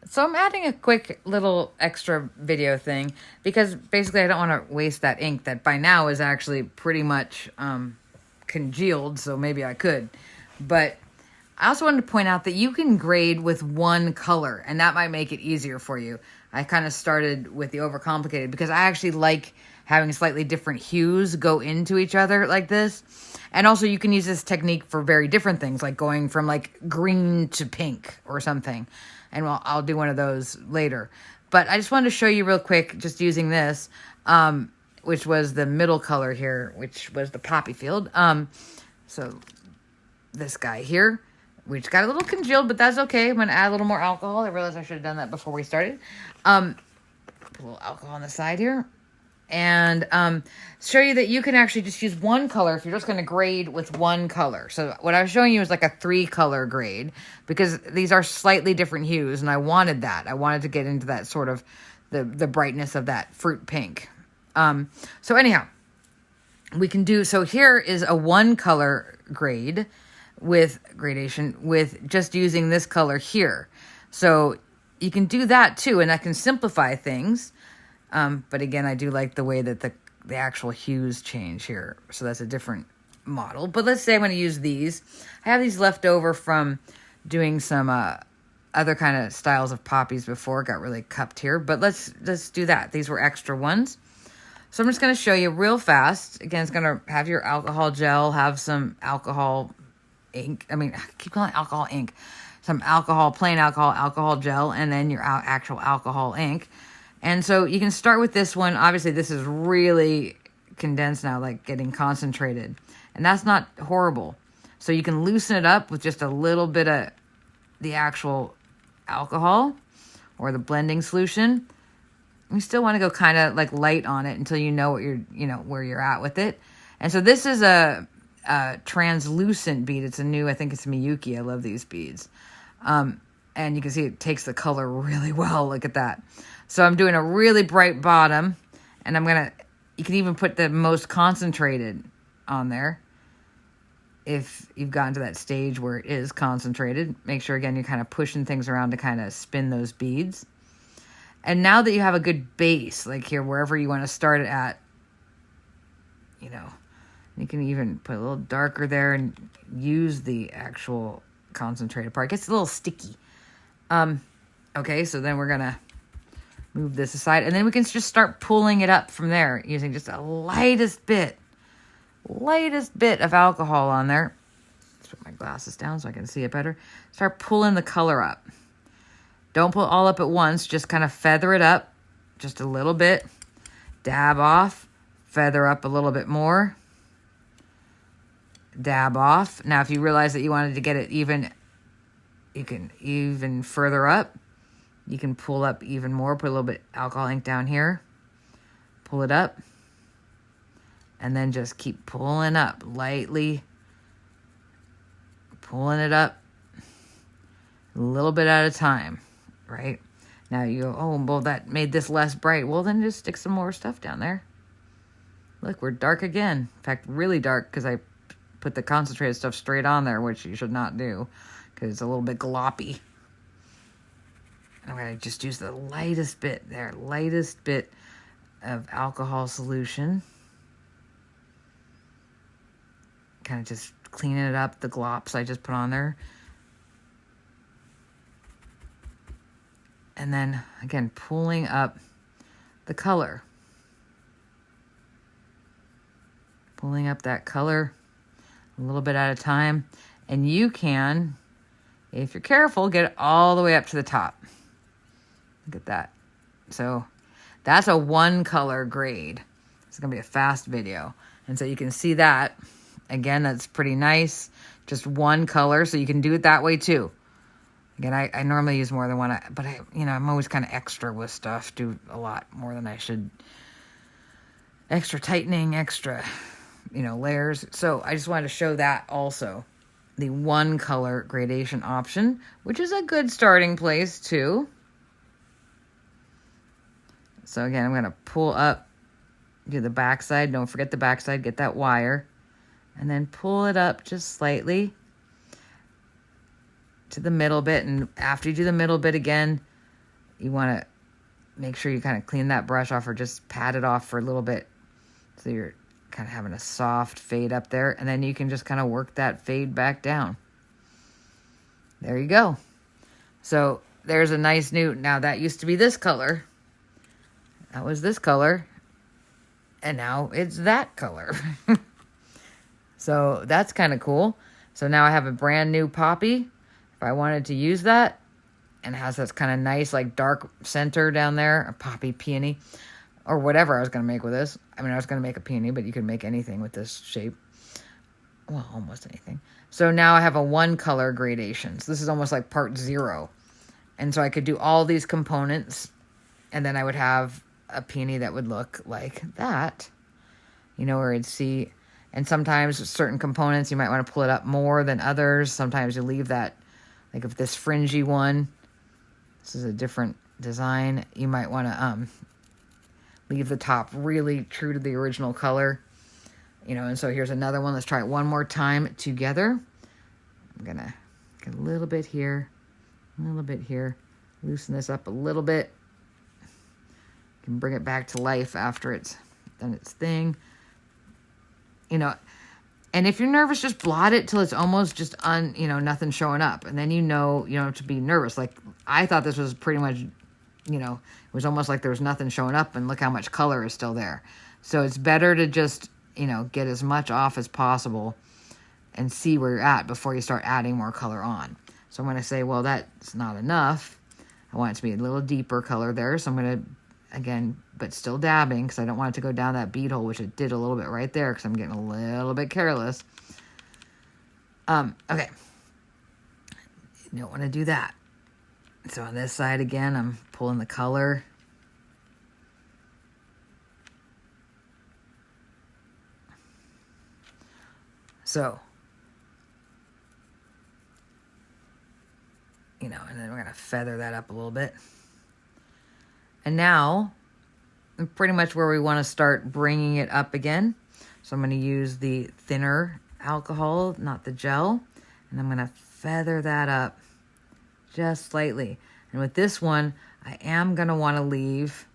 So I'm adding a quick little extra video thing because basically I don't want to waste that ink that by now is actually pretty much congealed, so maybe I could. But I also wanted to point out that you can grade with one color, and that might make it easier for you. I kind of started with the overcomplicated because I actually like having slightly different hues go into each other like this. And also you can use this technique for very different things, like going from like green to pink or something. And I'll do one of those later. But I just wanted to show you real quick, just using this, which was the middle color here, which was the poppy field. So this guy here, which got a little congealed, but that's okay. I'm going to add a little more alcohol. I realized I should have done that before we started. Put a little alcohol on the side here. And show you that you can actually just use one color if you're just going to grade with one color. So what I was showing you is like a 3-color grade because these are slightly different hues, and I wanted that. I wanted to get into that sort of the brightness of that fruit pink. So anyhow, we can do, so here is a 1-color grade with gradation with just using this color here. So you can do that too, and that can simplify things. But again, I do like the way that the actual hues change here. So that's a different model. But let's say I'm going to use these. I have these left over from doing some other kind of styles of poppies before. Got really cupped here. But let's do that. These were extra ones. So I'm just going to show you real fast. Again, it's going to have your alcohol gel, have some alcohol ink. I keep calling it alcohol ink. Some alcohol, plain alcohol, alcohol gel, and then your actual alcohol ink. And so you can start with this one. Obviously, this is really condensed now, like getting concentrated. And that's not horrible. So you can loosen it up with just a little bit of the actual alcohol or the blending solution. You still want to go kind of like light on it until you know what where you're at with it. And so this is a translucent bead. It's a new, I think it's Miyuki. I love these beads. And you can see it takes the color really well. Look at that. So I'm doing a really bright bottom, and you can even put the most concentrated on there if you've gotten to that stage where it is concentrated. Make sure, again, you're kind of pushing things around to kind of spin those beads. And now that you have a good base, like here, wherever you want to start it at, you can even put a little darker there and use the actual concentrated part. It gets a little sticky. Okay, so then we're going to move this aside, and then we can just start pulling it up from there using just a lightest bit of alcohol on there. Let's put my glasses down so I can see it better. Start pulling the color up. Don't pull all up at once. Just kind of feather it up just a little bit. Dab off. Feather up a little bit more. Dab off. Now, if you realize that you wanted to get it even, you can even further up. You can pull up even more. Put a little bit alcohol ink down here. Pull it up. And then just keep pulling up lightly. Pulling it up. A little bit at a time. Right? Now you go, oh, well, that made this less bright. Well, then just stick some more stuff down there. Look, we're dark again. In fact, really dark because I put the concentrated stuff straight on there, which you should not do because it's a little bit gloppy. I'm going to just use the lightest bit there, lightest bit of alcohol solution. Kind of just cleaning it up, the glops I just put on there. And then, again, pulling up the color. Pulling up that color a little bit at a time. And you can, if you're careful, get it all the way up to the top. Look at that. So that's a 1-color grade. It's going to be a fast video. And so you can see that. Again, that's pretty nice. Just 1 color. So you can do it that way too. Again, I normally use more than one, but I'm always kind of extra with stuff. Do a lot more than I should. Extra tightening, extra, layers. So I just wanted to show that also. The 1-color gradation option, which is a good starting place too. So again, I'm going to pull up, do the backside. Don't forget the backside. Get that wire. And then pull it up just slightly to the middle bit. And after you do the middle bit again, you want to make sure you kind of clean that brush off or just pat it off for a little bit. So you're kind of having a soft fade up there. And then you can just kind of work that fade back down. There you go. So there's a nice new, now that used to be this color. That was this color. And now it's that color. So that's kind of cool. So now I have a brand new poppy. If I wanted to use that, and it has this kind of nice like dark center down there, a poppy peony, or whatever I was going to make with this. I mean, I was going to make a peony, but you could make anything with this shape. Well, almost anything. So now I have a 1 color gradation. So this is almost like part 0. And so I could do all these components, and then I would have a peony that would look like that. You know, where you'd see, and sometimes certain components, you might want to pull it up more than others. Sometimes you leave that, like if this fringy one, this is a different design, you might want to leave the top really true to the original color. You know, and so here's another one. Let's try it one more time together. I'm going to get a little bit here, a little bit here. Loosen this up a little bit. You can bring it back to life after it's done its thing. You know, and if you're nervous, just blot it till it's almost just nothing showing up. And then you don't have to be nervous. Like, I thought this was pretty much, it was almost like there was nothing showing up, and look how much color is still there. So it's better to just, get as much off as possible and see where you're at before you start adding more color on. So I'm going to say, well, that's not enough. I want it to be a little deeper color there. So I'm going to, again, but still dabbing, because I don't want it to go down that bead hole, which it did a little bit right there, because I'm getting a little bit careless. Okay. You don't want to do that. So on this side again, I'm pulling the color. So, and then we're going to feather that up a little bit. And now, pretty much where we want to start bringing it up again. So I'm going to use the thinner alcohol, not the gel. And I'm going to feather that up just slightly. And with this one, I am going to want to leave,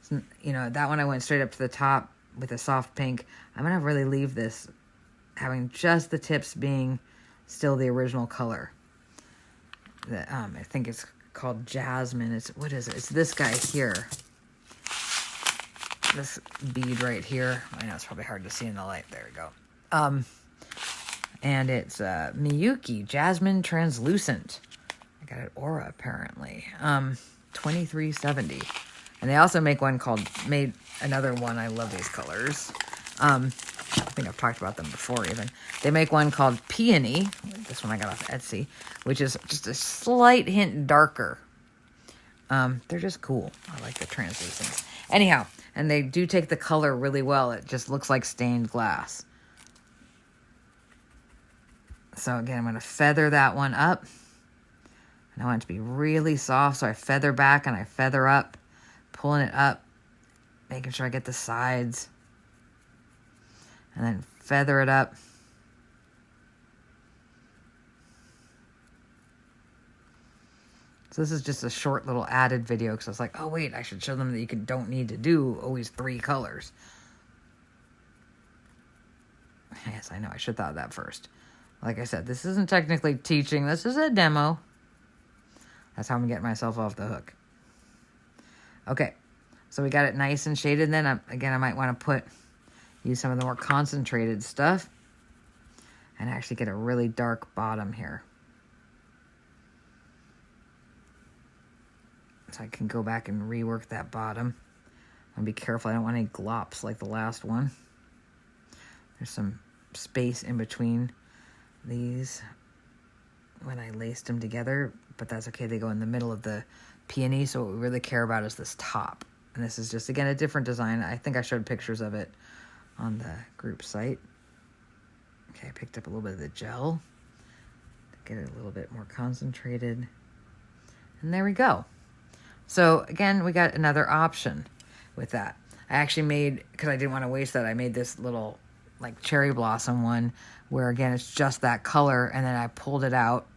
that one I went straight up to the top with a soft pink. I'm going to really leave this having just the tips being still the original color. I think it's called Jasmine. What is it? It's this guy here. This bead right here. I know it's probably hard to see in the light. There we go. And it's Miyuki Jasmine Translucent. I got it Aura apparently. $23.70. And they also make made another one. I love these colors. I think I've talked about them before even. They make one called Peony. This one I got off Etsy, which is just a slight hint darker. They're just cool. I like the translucent. Anyhow, and they do take the color really well. It just looks like stained glass. So again, I'm going to feather that one up. And I want it to be really soft, so I feather back and I feather up, pulling it up, making sure I get the sides. And then feather it up. So this is just a short little added video, because I was like, oh wait, I should show them that you don't need to do always 3 colors. Yes, I know, I should have thought of that first. Like I said, this isn't technically teaching, this is a demo. That's how I'm getting myself off the hook. Okay, so we got it nice and shaded. Then I might want to use some of the more concentrated stuff and actually get a really dark bottom here. So I can go back and rework that bottom. And be careful, I don't want any glops like the last one. There's some space in between these when I laced them together, but that's okay. They go in the middle of the peony, so what we really care about is this top. And this is just, again, a different design. I think I showed pictures of it on the group site. Okay, I picked up a little bit of the gel to get it a little bit more concentrated. And there we go. So again, we got another option with that. I actually made, because I didn't want to waste that, I made this little like cherry blossom one where again, it's just that color, and then I pulled it out,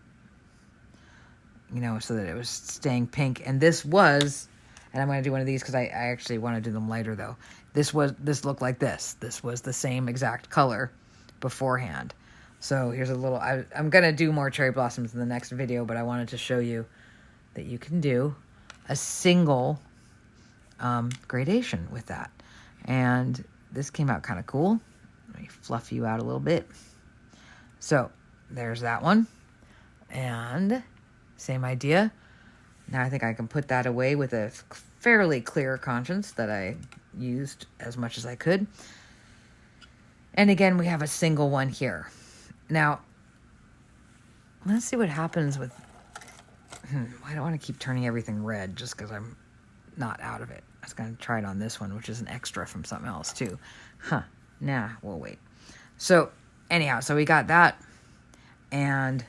you know, so that it was staying pink. And this was, and I'm going to do one of these because I actually want to do them lighter though. This looked like this. This was the same exact color beforehand. So here's a little, I'm going to do more cherry blossoms in the next video, but I wanted to show you that you can do a single gradation with that. And this came out kind of cool. Let me fluff you out a little bit. So there's that one. And same idea. Now I think I can put that away with a fairly clear conscience that I used as much as I could. And again, we have a single one here. Now, let's see what happens with... I don't want to keep turning everything red just because I'm not out of it. I was going to try it on this one, which is an extra from something else too. Nah, we'll wait. So anyhow, so we got that. And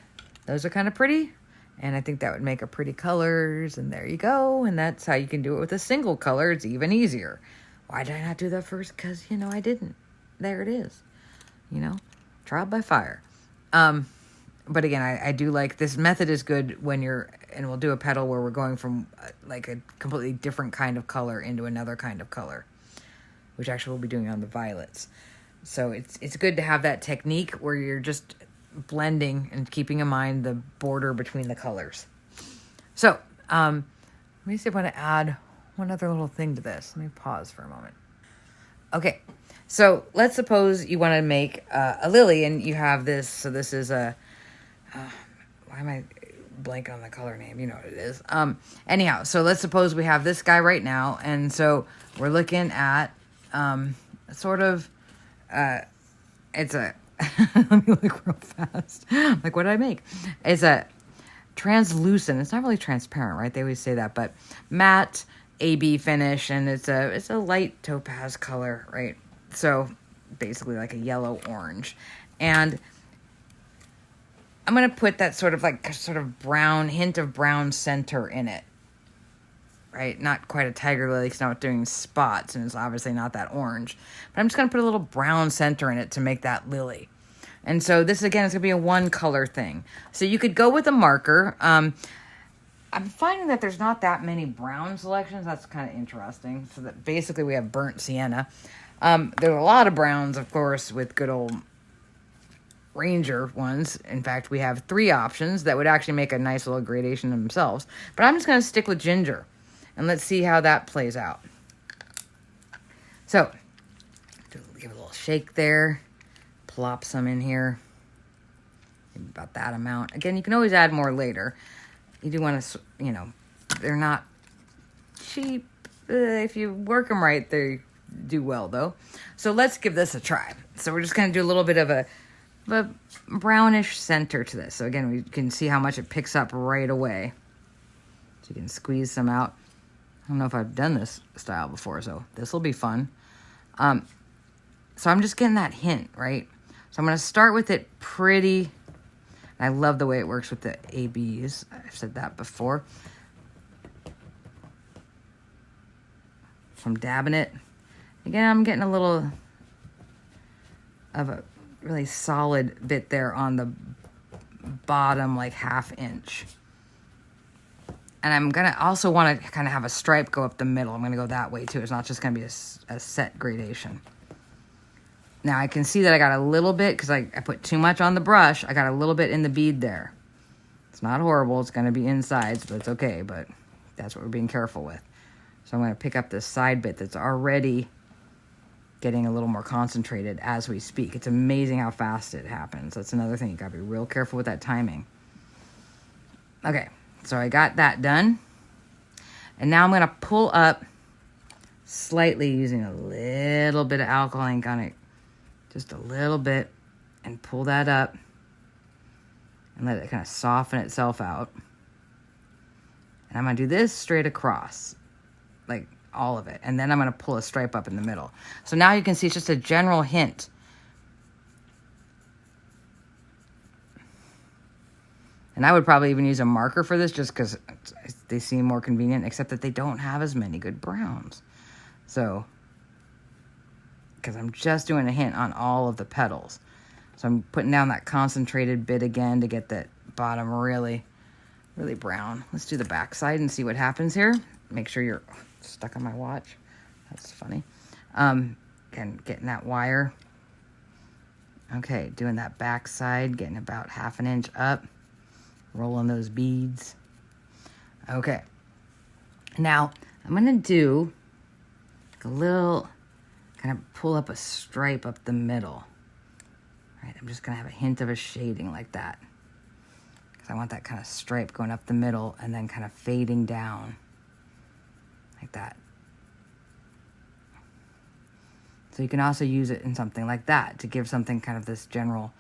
those are kind of pretty. And I think that would make a pretty colors. And there you go. And that's how you can do it with a single color. It's even easier. Why did I not do that first? Because, you know, I didn't. There it is. You know, trial by fire. But again, I do like this method is good when you're, and we'll do a petal where we're going from like a completely different kind of color into another kind of color, which actually we'll be doing on the violets. So it's good to have that technique where you're just blending and keeping in mind the border between the colors. So, let me see if I want to add one other little thing to this. Let me pause for a moment. Okay, so let's suppose you want to make a lily and you have this. So this is a, why am I blank on the color name? You know what it is. Anyhow, so let's suppose we have this guy right now. And so we're looking at sort of, it's a, let me look real fast. Like, what did I make? It's a translucent. It's not really transparent, right? They always say that, but matte AB finish, and it's a light topaz color, right? So basically like a yellow orange. And I'm going to put that sort of brown, hint of brown center in it, right? Not quite a tiger lily, it's not doing spots, and it's obviously not that orange. But I'm just going to put a little brown center in it to make that lily. And so this, again, is going to be a one color thing. So you could go with a marker. I'm finding that there's not that many brown selections. That's kind of interesting. So that basically we have burnt sienna. There are a lot of browns, of course, with good old Ranger ones. In fact, we have 3 options that would actually make a nice little gradation themselves. But I'm just going to stick with ginger. And let's see how that plays out. So, give it a little shake there. Plop some in here. Maybe about that amount. Again, you can always add more later. You do want to, you know, they're not cheap. If you work them right, they do well, though. So let's give this a try. So we're just going to do a little bit of a brownish center to this. So again, we can see how much it picks up right away. So you can squeeze some out. I don't know if I've done this style before, so this will be fun. So I'm just getting that hint, right? So I'm going to start with it pretty. I love the way it works with the ABs. I've said that before. So I'm dabbing it. Again, I'm getting a little of a really solid bit there on the bottom, like 1/2 inch. And I'm going to also want to kind of have a stripe go up the middle. I'm going to go that way too. It's not just going to be a set gradation. Now I can see that I got a little bit, because I put too much on the brush. I got a little bit in the bead there. It's not horrible. It's going to be inside, so it's okay. But that's what we're being careful with. So I'm going to pick up this side bit that's already getting a little more concentrated as we speak. It's amazing how fast it happens. That's another thing. You got to be real careful with that timing. Okay. So I got that done. And now I'm going to pull up slightly using a little bit of alcohol ink on it. Just a little bit. And pull that up. And let it kind of soften itself out. And I'm going to do this straight across. Like all of it. And then I'm going to pull a stripe up in the middle. So now you can see it's just a general hint. And I would probably even use a marker for this just because they seem more convenient, except that they don't have as many good browns. So, because I'm just doing a hint on all of the petals. So I'm putting down that concentrated bit again to get that bottom really really brown. Let's do the back side and see what happens here. Make sure you're stuck on my watch. That's funny. Again, getting that wire. Okay, doing that back side, getting about 1/2 inch up, rolling those beads. Okay, now I'm gonna do a little, kind of pull up a stripe up the middle. Right, I'm just gonna have a hint of a shading like that, because I want that kind of stripe going up the middle and then kind of fading down like that. So you can also use it in something like that to give something kind of this general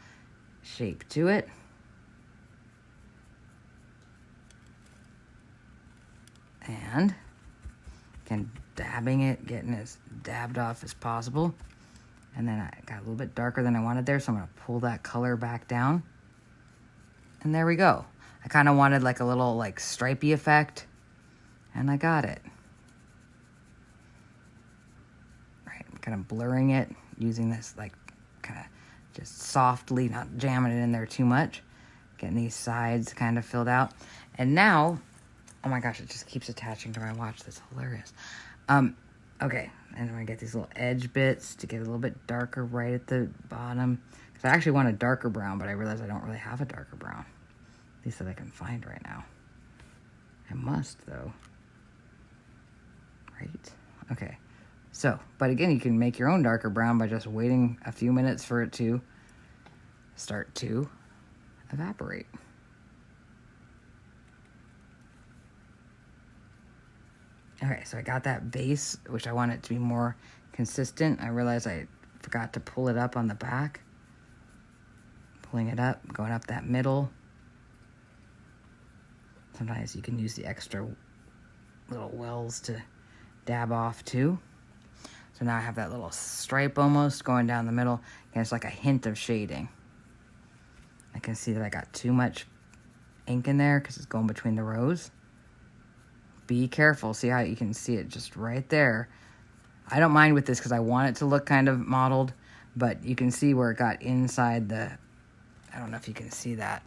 shape to it. And again, dabbing it, getting as dabbed off as possible. And then I got a little bit darker than I wanted there, so I'm gonna pull that color back down. And there we go. I kind of wanted like a little like stripey effect, and I got it. Kind of blurring it using this like kind of just softly, not jamming it in there too much, getting these sides kind of filled out. And now, oh my gosh, it just keeps attaching to my watch. That's hilarious. Okay, and I'm gonna get these little edge bits to get a little bit darker right at the bottom, because I actually want a darker brown, but I realize I don't really have a darker brown, at least that I can find right now. I must though, right? Okay. So, but again, you can make your own darker brown by just waiting a few minutes for it to start to evaporate. Okay, so I got that base, which I want it to be more consistent. I realized I forgot to pull it up on the back. Pulling it up, going up that middle. Sometimes you can use the extra little wells to dab off too. So now I have that little stripe almost going down the middle, and it's like a hint of shading. I can see that I got too much ink in there because it's going between the rows. Be careful. See how you can see it just right there. I don't mind with this because I want it to look kind of modeled, but you can see where it got inside the, I don't know if you can see that.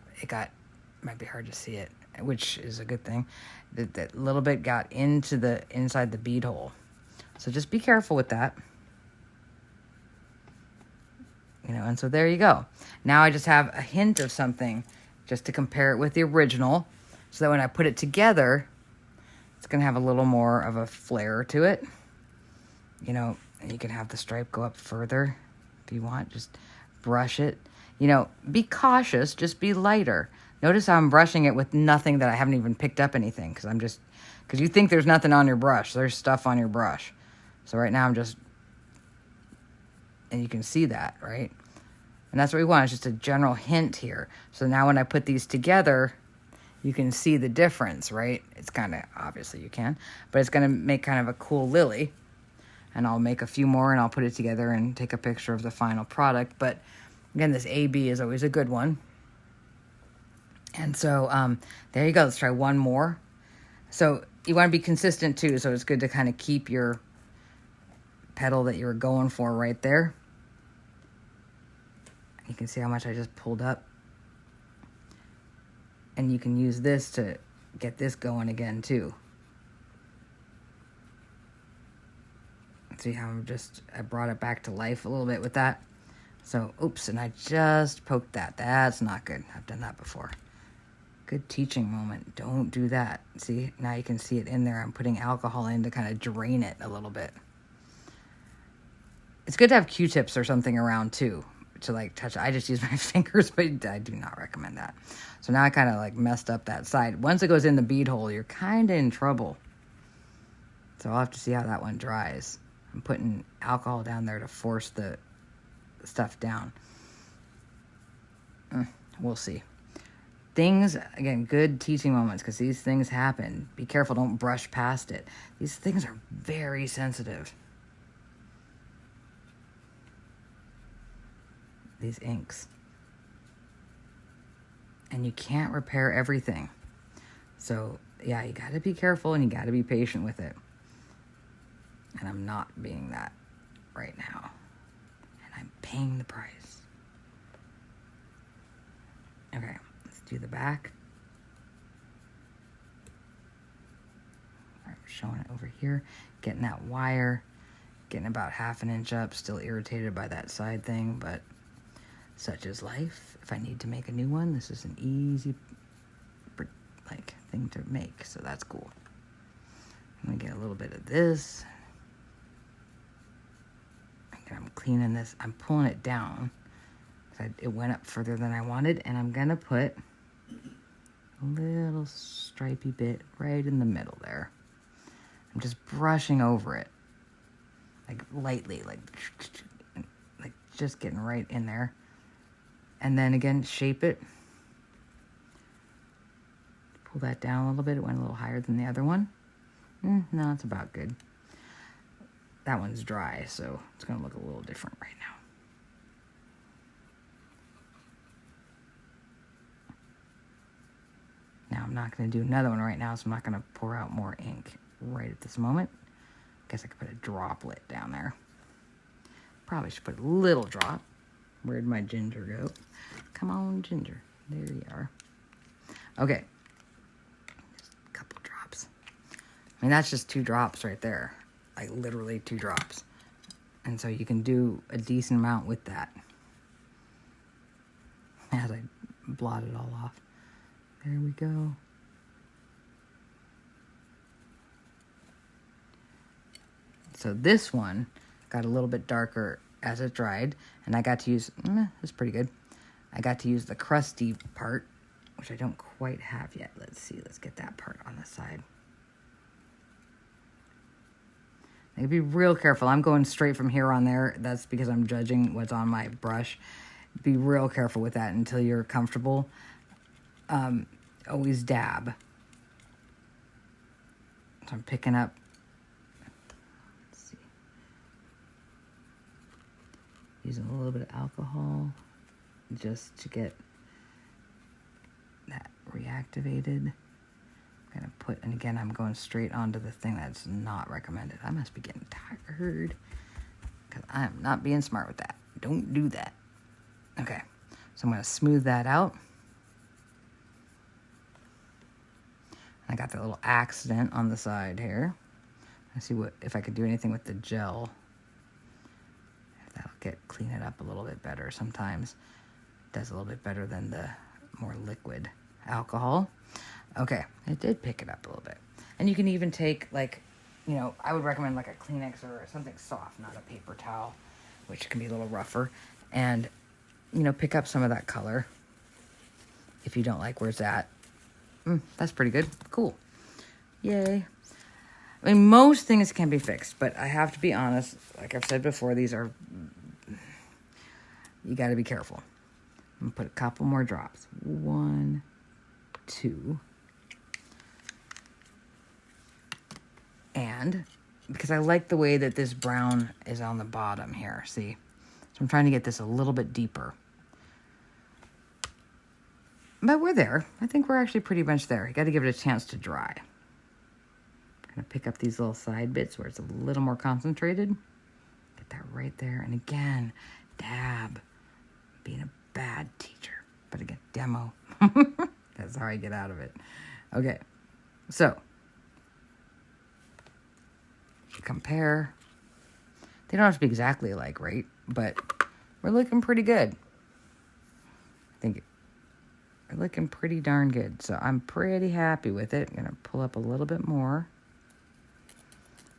Might be hard to see it, which is a good thing. That little bit got into the inside the bead hole. So just be careful with that. You know, and so there you go. Now I just have a hint of something just to compare it with the original, so that when I put it together, it's going to have a little more of a flare to it. You know, and you can have the stripe go up further if you want. Just brush it. You know, be cautious. Just be lighter. Notice how I'm brushing it with nothing that I haven't even picked up anything, because you think there's nothing on your brush. There's stuff on your brush. So right now I'm just, and you can see that, right? And that's what we want. It's just a general hint here. So now when I put these together, you can see the difference, right? It's kind of, obviously you can, but it's going to make kind of a cool lily. And I'll make a few more and I'll put it together and take a picture of the final product. But again, this AB is always a good one. And so there you go. Let's try one more. So you want to be consistent too. So it's good to kind of keep your petal that you were going for right there. You can see how much I just pulled up. And you can use this to get this going again too. See how I brought it back to life a little bit with that. So, oops, and I just poked that. That's not good. I've done that before. Good teaching moment. Don't do that. See, now you can see it in there. I'm putting alcohol in to kind of drain it a little bit. It's good to have Q-tips or something around too, to like touch. I just use my fingers, but I do not recommend that. So now I kind of like messed up that side. Once it goes in the bead hole, you're kind of in trouble. So I'll have to see how that one dries. I'm putting alcohol down there to force the stuff down. We'll see. Things, again, good teaching moments, because these things happen. Be careful, don't brush past it. These things are very sensitive. These inks. And you can't repair everything. So, yeah, you got to be careful and you got to be patient with it. And I'm not being that right now. And I'm paying the price. Okay, let's do the back. showing it over here. Getting that wire, getting about 1/2 inch up, still irritated by that side thing, but such is life. If I need to make a new one, this is an easy like thing to make, so that's cool. I'm gonna get a little bit of this. I'm cleaning this, I'm pulling it down. It went up further than I wanted, and I'm gonna put a little stripy bit right in the middle there. I'm just brushing over it, like lightly, like just getting right in there. And then again, shape it. Pull that down a little bit. It went a little higher than the other one. No, it's about good. That one's dry, so it's gonna look a little different right now. Now I'm not gonna do another one right now, so I'm not gonna pour out more ink right at this moment. Guess I could put a droplet down there. Probably should put a little drop. Where'd my ginger go? Come on, ginger. There you are. Okay. Just a couple drops. I mean, that's just 2 drops right there. Like literally 2 drops. And so you can do a decent amount with that. As I blot it all off. There we go. So this one got a little bit darker as it dried, and I got to use, that's pretty good. I got to use the crusty part, which I don't quite have yet. Let's see, let's get that part on the side. I gotta be real careful. I'm going straight from here on there. That's because I'm judging what's on my brush. Be real careful with that until you're comfortable. Always dab. So I'm picking up, let's see, using a little bit of alcohol just to get that reactivated. I'm gonna put, and again, I'm going straight onto the thing that's not recommended. I must be getting tired because I am not being smart with that. Don't do that. Okay, so I'm gonna smooth that out. I got that little accident on the side here. I see if I could do anything with the gel. If that'll clean it up a little bit better. Sometimes it does a little bit better than the more liquid alcohol. Okay, it did pick it up a little bit. And you can even take, like, you know, I would recommend like a Kleenex or something soft, not a paper towel, which can be a little rougher. And, you know, pick up some of that color if you don't like where it's at. That's pretty good. Cool. Yay. I mean, most things can be fixed, but I have to be honest. Like I've said before, these are, you got to be careful. I'm going to put a couple more drops. 1, 2. And because I like the way that this brown is on the bottom here, see? So I'm trying to get this a little bit deeper. But we're there. I think we're actually pretty much there. You got to give it a chance to dry. I'm going to pick up these little side bits where it's a little more concentrated. Get that right there. And again, dab. Being a bad teacher. But again, demo. That's how I get out of it. Okay. So, compare. They don't have to be exactly alike, right? But we're looking pretty good. I think we're looking pretty darn good. So I'm pretty happy with it. I'm going to pull up a little bit more.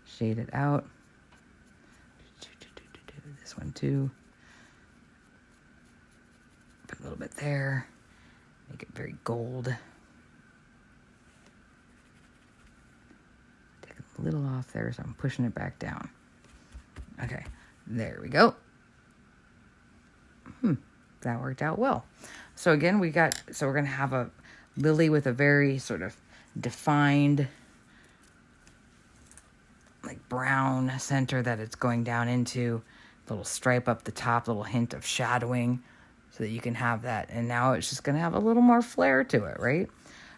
Shade it out. This one too. Put a little bit there. Make it very gold. Take a little off there, so I'm pushing it back down. Okay, there we go. That worked out well. So again, we're going to have a lily with a very sort of defined, like brown center that it's going down into. Little stripe up the top, little hint of shadowing so that you can have that. And now it's just going to have a little more flair to it, right?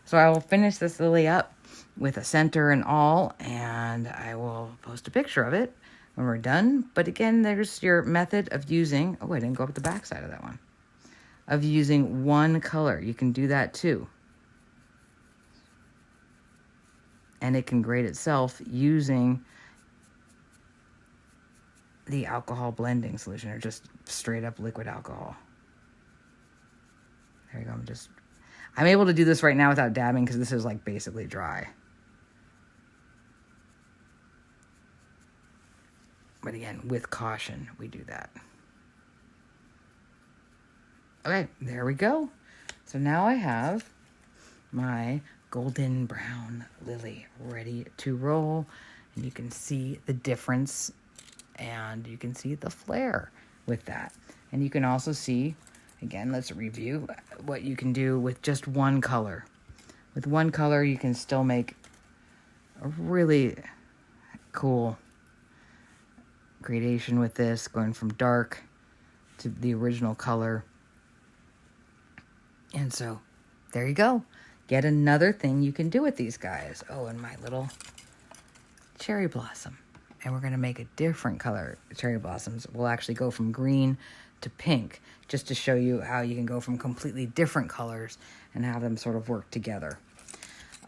So I will finish this lily up with a center and all, and I will post a picture of it when we're done. But again, there's your method of using, oh, I didn't go up the back side of that one, of using one color. You can do that too. and it can grade itself using the alcohol blending solution, or just straight up liquid alcohol. There you go. I'm able to do this right now without dabbing because this is like basically dry. But again, with caution, we do that. Okay, there we go. So now I have my golden brown lily ready to roll. And you can see the difference, and you can see the flare with that. And you can also see, again, let's review what you can do with just one color. With one color, you can still make a really cool gradation with this, going from dark to the original color. And so there you go. Get another thing you can do with these guys. Oh, and my little cherry blossom. And we're going to make a different color cherry blossoms. We'll actually go from green to pink, just to show you how you can go from completely different colors and have them sort of work together.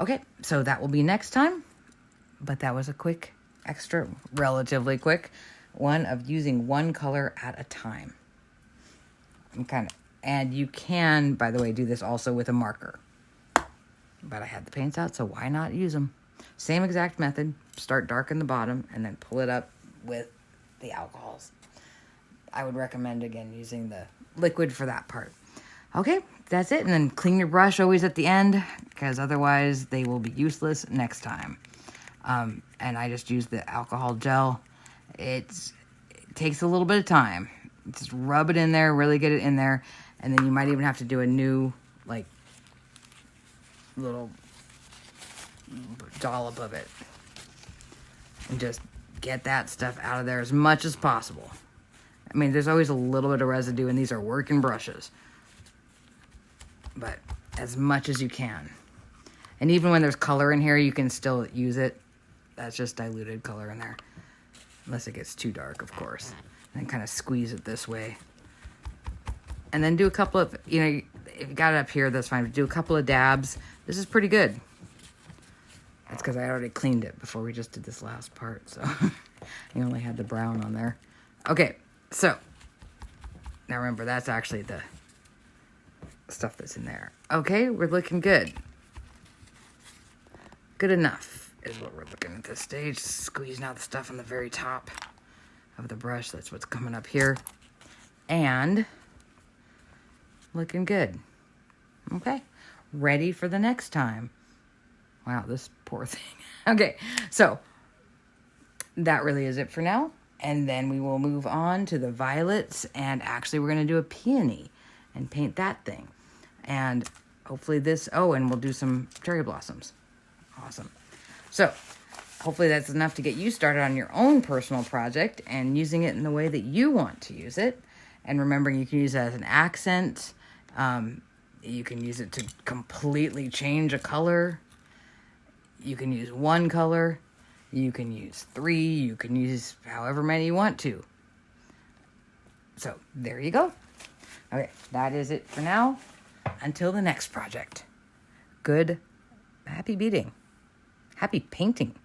Okay, so that will be next time. But that was a quick, extra, relatively quick one of using one color at a time. And you can, by the way, do this also with a marker. But I had the paints out, so why not use them? Same exact method. Start dark in the bottom and then pull it up with the alcohols. I would recommend, again, using the liquid for that part. Okay, that's it. And then clean your brush always at the end, because otherwise they will be useless next time. And I just use the alcohol gel. It takes a little bit of time. Just rub it in there, really get it in there. And then you might even have to do a new, like, little dollop of it. And just get that stuff out of there as much as possible. I mean, there's always a little bit of residue, and these are working brushes. But as much as you can. And even when there's color in here, you can still use it. That's just diluted color in there. Unless it gets too dark, of course. And then kind of squeeze it this way. And then do a couple of, if you got it up here, that's fine. But do a couple of dabs. This is pretty good. That's because I already cleaned it before we just did this last part. So you only had the brown on there. Okay, so now remember, that's actually the stuff that's in there. Okay, we're looking good. Good enough is what we're looking at this stage. Squeezing out the stuff on the very top of the brush. That's what's coming up here. And looking good. Okay, ready for the next time. Wow, this poor thing. Okay, so that really is it for now. And then we will move on to the violets. And actually, we're going to do a peony and paint that thing. And hopefully this, and we'll do some cherry blossoms. Awesome. So hopefully that's enough to get you started on your own personal project and using it in the way that you want to use it. And remembering you can use it as an accent. You can use it to completely change a color. You can use one color. You can use 3. You can use however many you want to. So there you go. Okay, that is it for now. Until the next project. Happy beading. Happy painting.